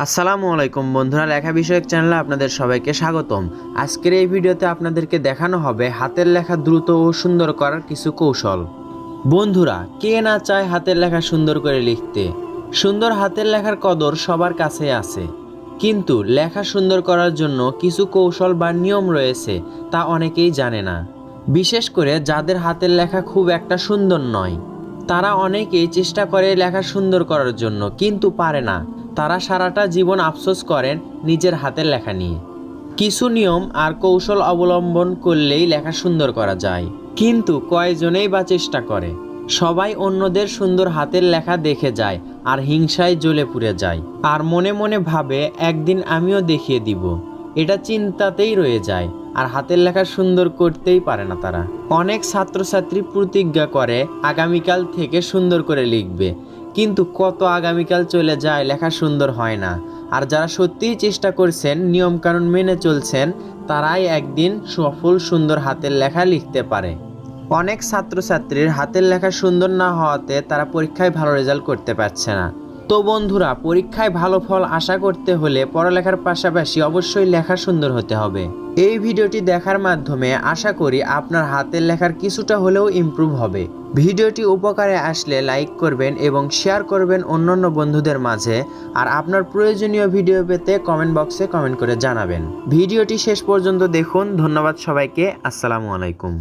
আসসালামু আলাইকুম বন্ধুরা, লেখা বিষয়ক চ্যানেলে আপনাদের সবাইকে স্বাগতম। আজকের এই ভিডিওতে আপনাদেরকে দেখানো হবে হাতের লেখা দ্রুত ও সুন্দর করার কিছু কৌশল। বন্ধুরা, কে না চায় হাতের লেখা সুন্দর করে লিখতে? সুন্দর হাতের লেখার কদর সবার কাছেই আছে, কিন্তু লেখা সুন্দর করার জন্য কিছু কৌশল বা নিয়ম রয়েছে, তা অনেকেই জানে না। বিশেষ করে যাদের হাতের লেখা খুব একটা সুন্দর নয়, তারা অনেকেই চেষ্টা করে লেখা সুন্দর করার জন্য, কিন্তু পারে না। তারা সারাটা জীবন আফসোস করেন নিজের হাতের লেখা নিয়ে। কিছু নিয়ম আর কৌশল অবলম্বন করলেই লেখা সুন্দর করা যায়, কিন্তু কয়জনেই বা চেষ্টা করে। সবাই অন্যদের সুন্দর হাতের লেখা দেখে যায় আর হিংসায় জ্বলে পুড়ে যায়, আর মনে মনে ভাবে একদিন আমিও দেখিয়ে দিব। এটা চিন্তাতেই রয়ে যায়, আর হাতের লেখা সুন্দর করতেই পারে না তারা। অনেক ছাত্রছাত্রী প্রতিজ্ঞা করে আগামীকাল থেকে সুন্দর করে লিখবে, কিন্তু কত আগামীকাল চলে যায়, লেখা সুন্দর হয় না। আর যারা সত্যিই চেষ্টা করছেন, নিয়মকানুন মেনে চলছেন, তারাই একদিন সফল সুন্দর হাতের লেখা লিখতে পারে। অনেক ছাত্রছাত্রীর হাতের লেখা সুন্দর না হওয়াতে তারা পরীক্ষায় ভালো রেজাল্ট করতে পারছে না। তো বন্ধুরা, পরীক্ষায় ভালো ফল আশা করতে হলে পড়ালেখার পাশাপাশি অবশ্যই লেখা সুন্দর হতে হবে। এই ভিডিওটি দেখার মাধ্যমে আশা করি আপনার হাতের লেখার কিছুটা হলেও ইমপ্রুভ হবে। ভিডিওটি উপকারে আসলে লাইক করবেন এবং শেয়ার করবেন অন্যান্য বন্ধুদের মাঝে। আর আপনার প্রয়োজনীয় ভিডিও পেতে কমেন্ট বক্সে কমেন্ট করে জানাবেন। ভিডিওটি শেষ পর্যন্ত দেখুন। ধন্যবাদ সবাইকে। আসসালামু আলাইকুম।